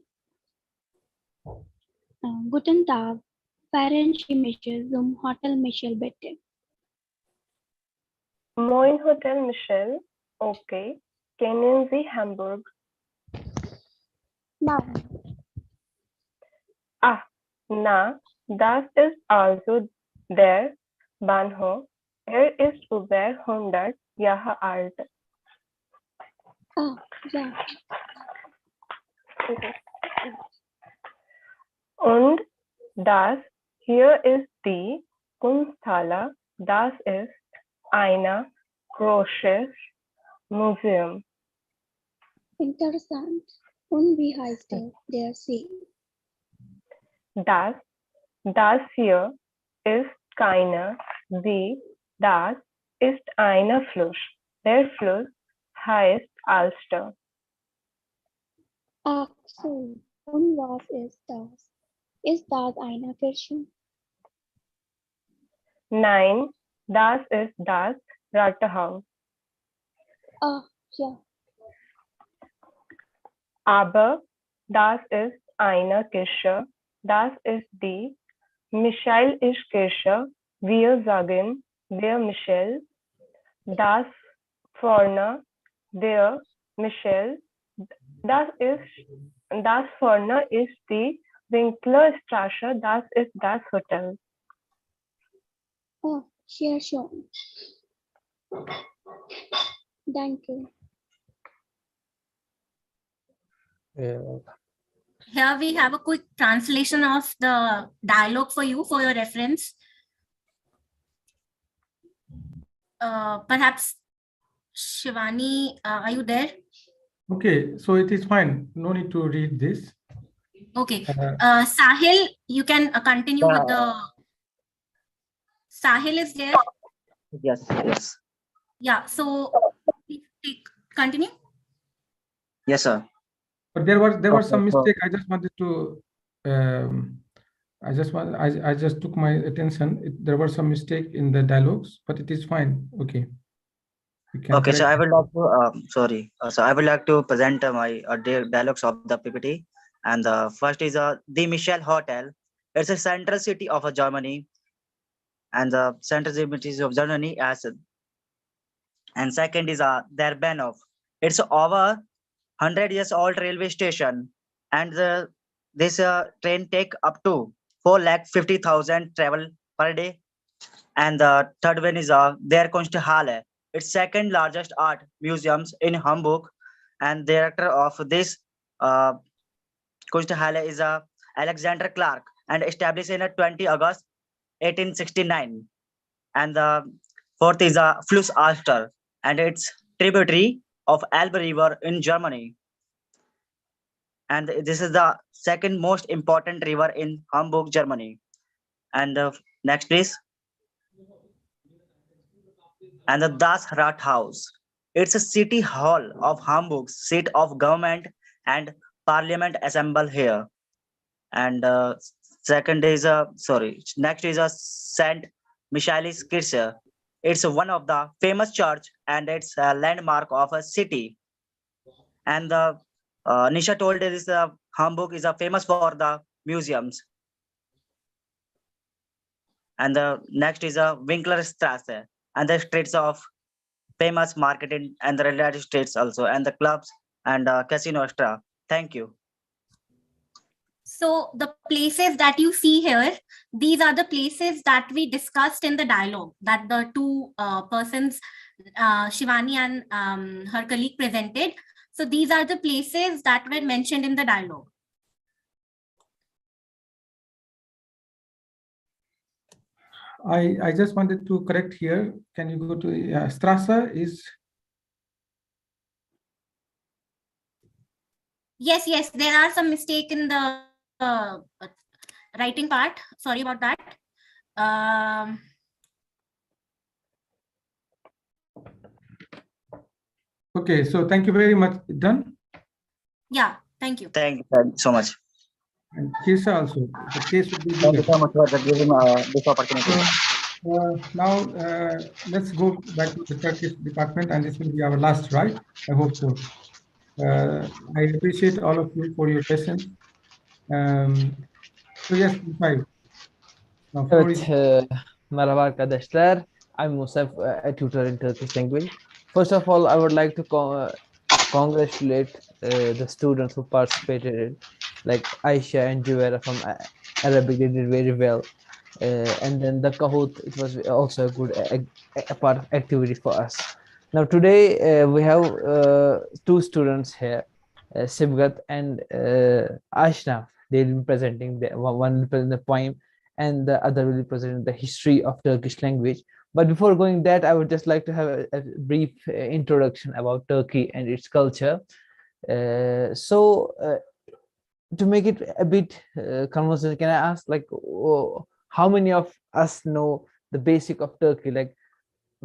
Guten Tag, fahren Sie mich zum Hotel Michel bitte. Moin Hotel Michel. Okay. Kennen Sie Hamburg? Nein. Ah, na, das ist also der Bahnhof. Ist über 100 Jahre alt. Ah, ja. Und das hier ist die Kunsthalle. Das ist ein großes Museum. Interessant. Und wie heißt der See? Das hier ist keine See, das ist ein Fluss. Der Fluss heißt Alster. Ach so. Und was ist das? Ist das eine Kirche? Nein, das ist das Rathaus. Ah, ja. Aber das ist eine Kirche. Das ist die Michaeliskirche. Wir sagen der Michel. Das vorne der Michel. Das vorne ist die Winklerstraße. Das ist das Hotel. Oh, sehr schön. Danke. Here we have a quick translation of the dialogue for you, for your reference. Perhaps Shivani, are you there? Okay, so it is fine. No need to read this. Okay. Sahil, you can continue with the. Sahil is there. Yes, yes. Yeah. So continue. Yes, sir. But there was some Okay, so- mistake. I just wanted to. I just took my attention. There was some mistake in the dialogues, but it is fine. Okay. You can Okay, so correct I it. would like to, sorry. So I would like to present my dialogues of the PPT. And the first is the Michel Hotel. It's a central city of Germany. And the central city of Germany as. And second is their Bahnhof. It's over 100 years old railway station. And this train take up to 4,50,000 travel per day. And the third one is their Kunsthalle. It's second largest art museums in Hamburg, and director of this uh, Kunsthalle is Alexander Clark, and established in 20 August 1869. And the fourth is Fluss Alster, and it's tributary of Elbe River in Germany. And this is the second most important river in Hamburg, Germany. And next, please. And the Das Rathaus. It's a city hall of Hamburg, seat of government and parliament assemble here. And second is next is a Saint Michaelis Kirche. It's one of the famous church and it's a landmark of a city. And Nisha told us Hamburg is famous for the museums. And the next is a Winklerstrasse and the streets of famous marketing and the related states also, and the clubs and casino extra. Thank you. So the places that you see here, these are the places that we discussed in the dialogue that the two persons, Shivani and her colleague presented. So these are the places that were mentioned in the dialogue. I just wanted to correct here. Can you go to Strasse is? Yes, there are some mistake in the writing part. Sorry about that. Okay, so thank you very much. Done? Yeah, thank you. Thank you so much. And Kirsa also. The case would be Thank you given. so much for giving this opportunity. Now, let's go back to the Turkish department, and this will be our last, right? I hope so. I appreciate all of you for your patience. So yes, five. Evet, merhaba arkadaşlar. I'm Musaf, a tutor in Turkish language. First of all, I would like to congratulate the students who participated, like Aisha and Juwera from Arabic. They did very well. And then the Kahoot, it was also a good a part of activity for us. Now today we have two students here, Sibgat and Ashnaf. They will be presenting one will present the poem and the other will be presenting the history of Turkish language. But before going that, I would just like to have a brief introduction about Turkey and its culture. To make it a bit conversation, can I ask, like, how many of us know the basic of Turkey? Like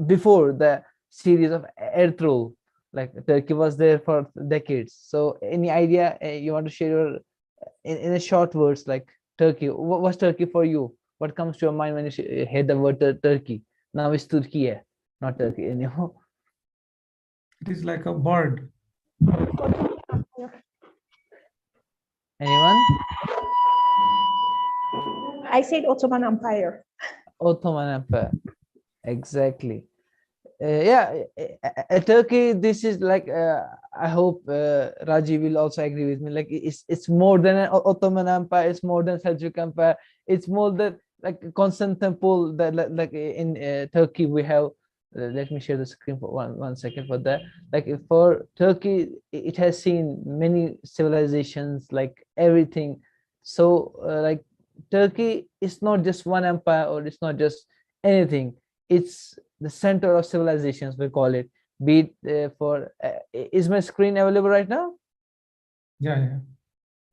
before the series of Ertuğrul, like Turkey was there for decades. So any idea you want to share in a short words, like Turkey? What was Turkey for you? What comes to your mind when you hear the word Turkey? Now it's Turkey, not Turkey anymore. It is like a bird. Anyone? I said Ottoman Empire. Ottoman Empire. Exactly. Turkey, this is like, I hope Raji will also agree with me, like it's more than an Ottoman Empire, it's more than Seljuk Empire, it's more than like Constantinople, that like in Turkey we have, let me share the screen for one second for that. Like for Turkey, it has seen many civilizations, like everything. So like Turkey is not just one empire, or it's not just anything. It's the center of civilizations, we call it. Be it is my screen available right now? Yeah.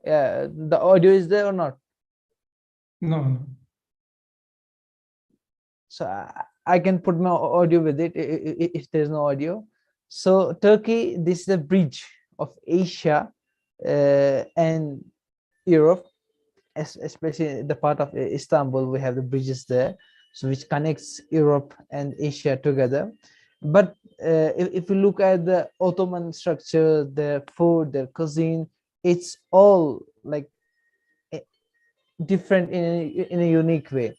The audio is there or not? No. So I can put my audio with it if there's no audio. So Turkey, this is the bridge of Asia and Europe, especially the part of Istanbul. We have the bridges there, so which connects Europe and Asia together. But if you look at the Ottoman structure, their food, their cuisine, it's all like different in a unique way.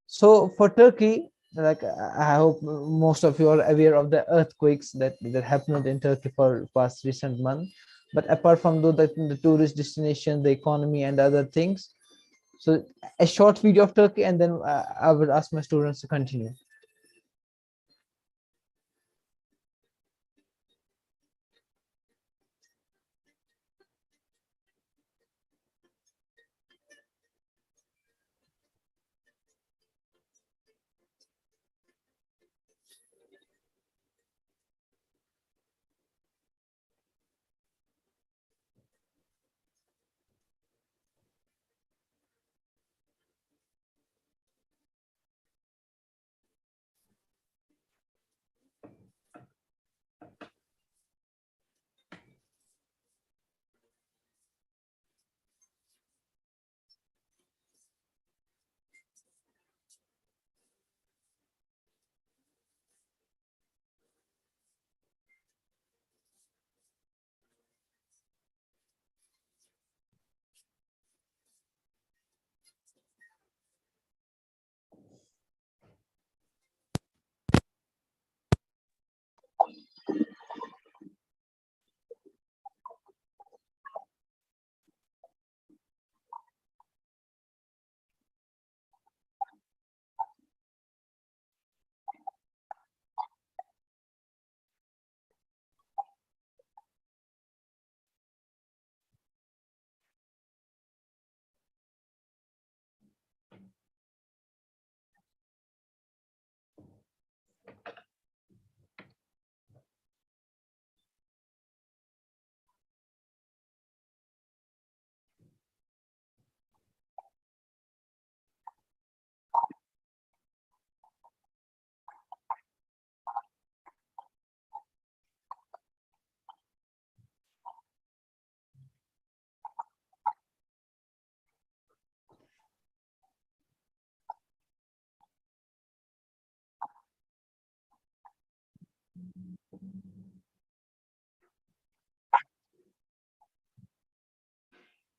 So for Turkey, like I hope most of you are aware of the earthquakes that happened in Turkey for past recent month. But apart from the tourist destination, the economy and other things, so a short video of Turkey, and then I will ask my students to continue.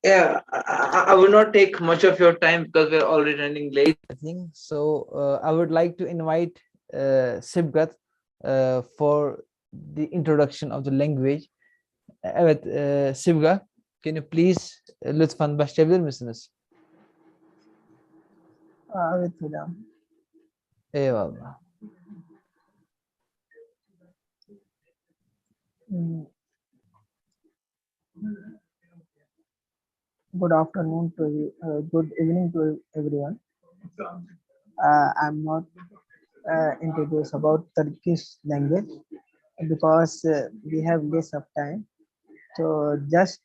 Yeah, I will not take much of your time because we're already running late. I think so. I would like to invite Sibgat for the introduction of the language. Evet, Sibga, can you please lütfen başlayabilir misiniz? Evet hocam. Eyvallah. Good afternoon to you. Good evening to everyone. I'm not introduced about Turkish language because we have less of time. So just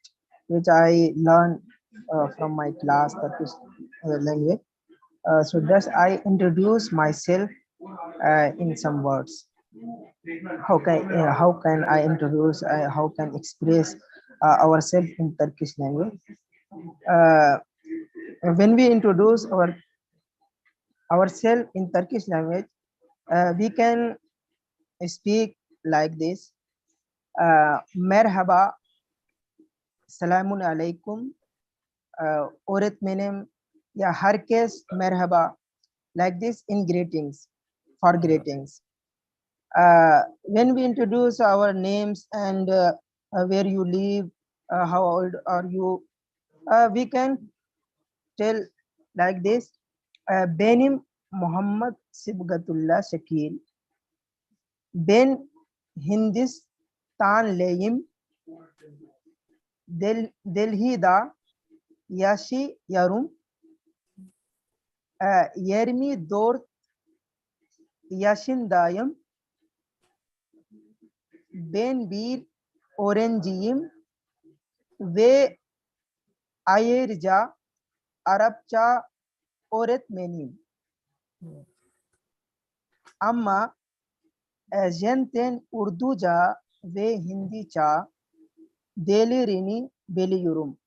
which I learned from my class Turkish language. So just I introduce myself in some words. How can I introduce? How can express ourselves in Turkish language? When we introduce ourselves in Turkish language, we can speak like this. Merhaba, selamun alaikum, öğretmenim, ya herkes merhaba, like this in greetings, for greetings. When we introduce our names and where you live, how old are you, we can tell like this. Benim Muhammad Sibgatullah Shakil. Ben Hindistanlıyım. Delhi'da yaşıyorum. 24 yaşındayım. Ben bir öğrenciyim ve Ayrıca Arapça öğretmenim. Ama zaten Urduca ve Hindica dillerini biliyorum.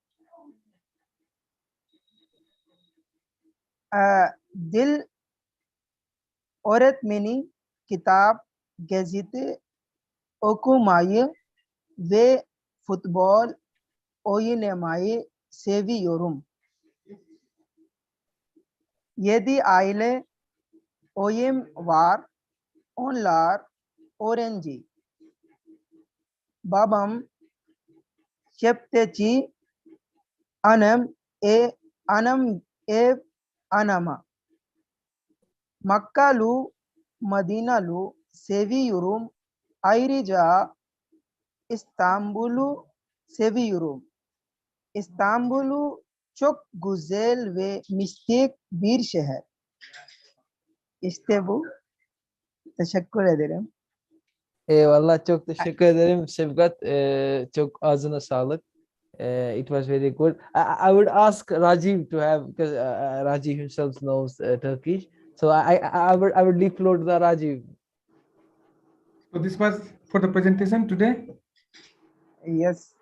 Dil öğretmeni kitap, gazete okumayı ve futbol oynamayı seviyorum. 7 aile oyun var. Onlar öğrenci. Babam şepteci, anam ev anama. Makkalu, Madinalu seviyorum. Ayrıca İstanbul'u seviyorum. İstanbul'u çok güzel ve mistik bir şehir. İşte bu. Teşekkür ederim. Eyvallah, çok teşekkür ederim Sevgat. Çok ağzına sağlık. It was very good. I would ask Rajiv to have, because Rajiv himself knows Turkish. So I would leave floor to the Rajiv. So this was for the presentation today? Yes.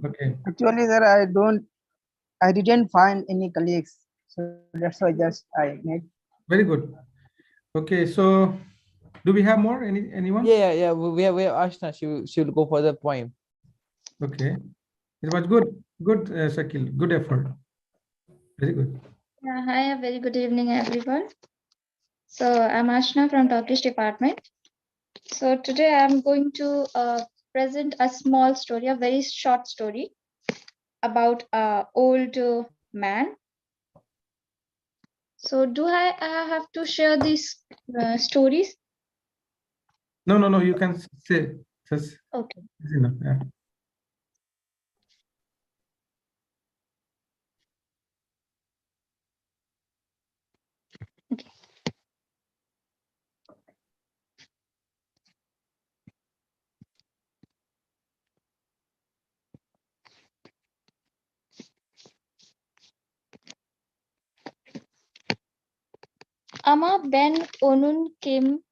Okay. Actually, sir, I didn't find any colleagues. So that's why just I made. Very good. Okay, so do we have more? Anyone? Yeah. We have Ashna. She will go for the poem. Okay. It was good. Good, Shakil. Good effort. Very good. Yeah, hi, a very good evening, everyone. So I'm Ashna from Turkish department. So today I'm going to present a small story, a very short story about an old man. So do I have to share these stories? No. You can say. Just Okay. enough. Yeah. Ama ben onun kim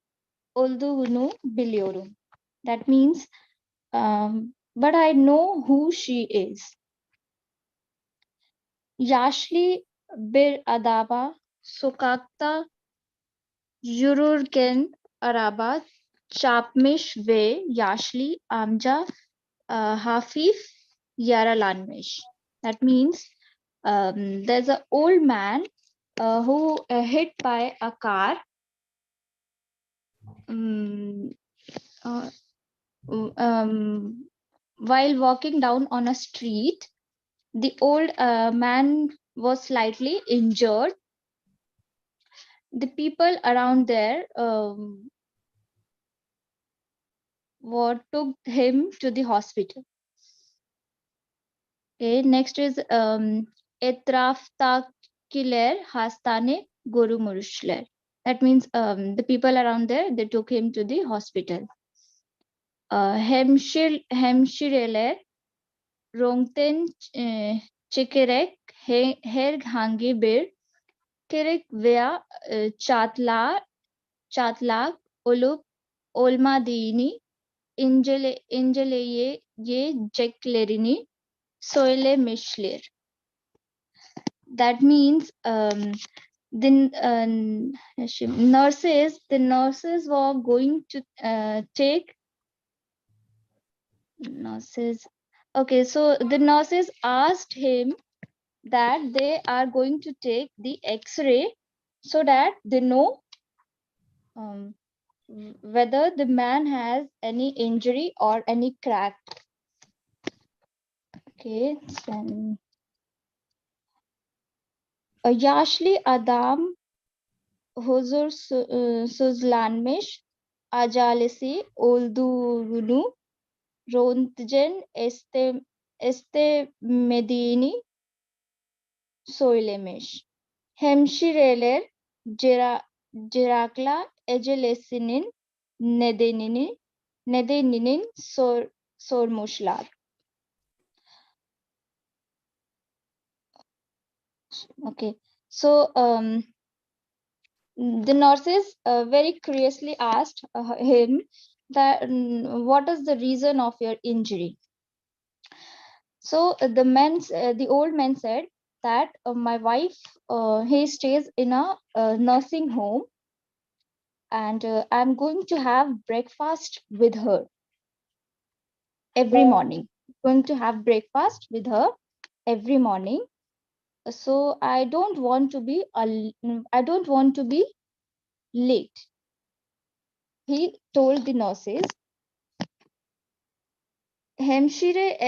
olduğunu biliyorum. That means, but I know who she is. Yaşlı bir adama sokakta yürürken araba çarpmış ve yaşlı amca hafif yaralanmış. That means there's an old man who hit by a car while walking down on a street. The old man was slightly injured. The people around there took him to the hospital. Okay, next is etraftakiler hastane görmüşler. That means the people around there, they took him to the hospital. Hemşireler röntgen çekerek herhangi bir kırık veya çatlak olup olmadığını inceleyeceklerini söylemişler. That means the nurses were going to take nurses. Okay, so the nurses asked him that they are going to take the X-ray so that they know whether the man has any injury or any crack. Okay, then yaşlı adam huzursuzlanmış, acelesi olduğunu röntgen istemediğini söylemiş. Hemşireler cerrahla acelesinin nedenini sormuşlar. Okay. So the nurses very curiously asked him that what is the reason of your injury. So the old man said that my wife he stays in a nursing home, and I'm going to have breakfast with her every morning. Going to have breakfast with her every morning. So I don't want to be late. He told the nurses. Hemşire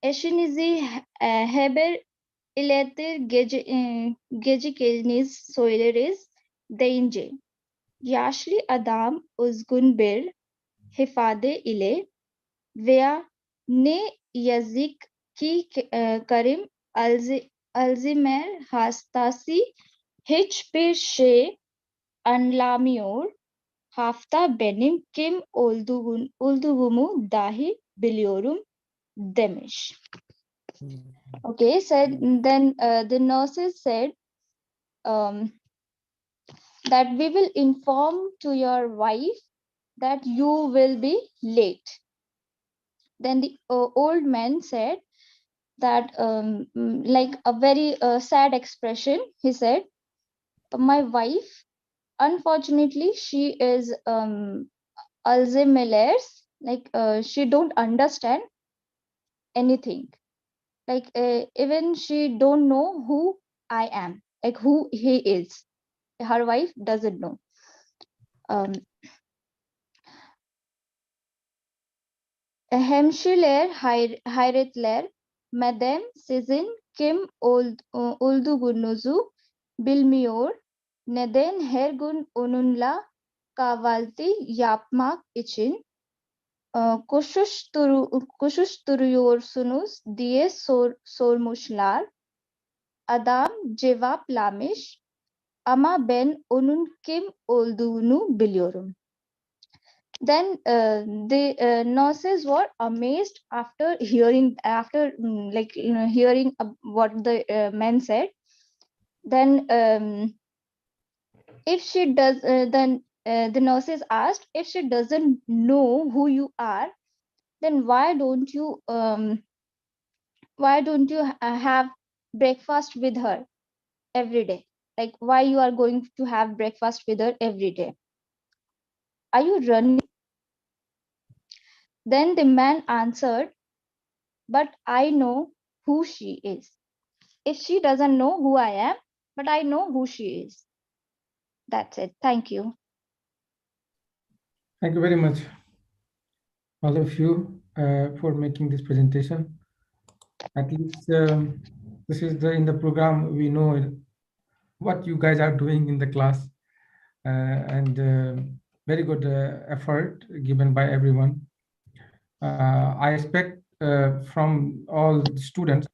eşinizi haber iletir geciktiğiniz söyleriz deyince yaşlı adam üzgün bir ifade ile veya ne yazık ki Karim Alzheimer hastası hiçbir şey anlamıyor. Hafta benim kim olduğumu dahi biliyorum demiş. Okay, said then the nurses said that we will inform to your wife that you will be late. Then the old man said that like a very sad expression, he said, my wife, unfortunately, she is Alzheimer's, like she don't understand anything. Like even she don't know who I am, like who he is. Her wife doesn't know. Hemşireler hayretler, Madam sizin kim olduğunuzu bilmiyor. Neden her gün onunla kahvaltı yapmak için koşuşturuyorsunuz diye sormuşlar. Adam cevaplamış, ama ben onun kim olduğunu biliyorum. Then the nurses were amazed after hearing what the man said. Then if she does, then the nurses asked, if she doesn't know who you are, then why don't you have breakfast with her every day? Like why you are going to have breakfast with her every day? Are you running? Then the man answered, but I know who she is. If she doesn't know who I am, but I know who she is. That's it. Thank you. Thank you very much, all of you, for making this presentation. At least this is in the program, we know what you guys are doing in the class, and very good effort given by everyone. I expect from all the students,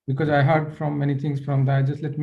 because I heard from many things from that, just let me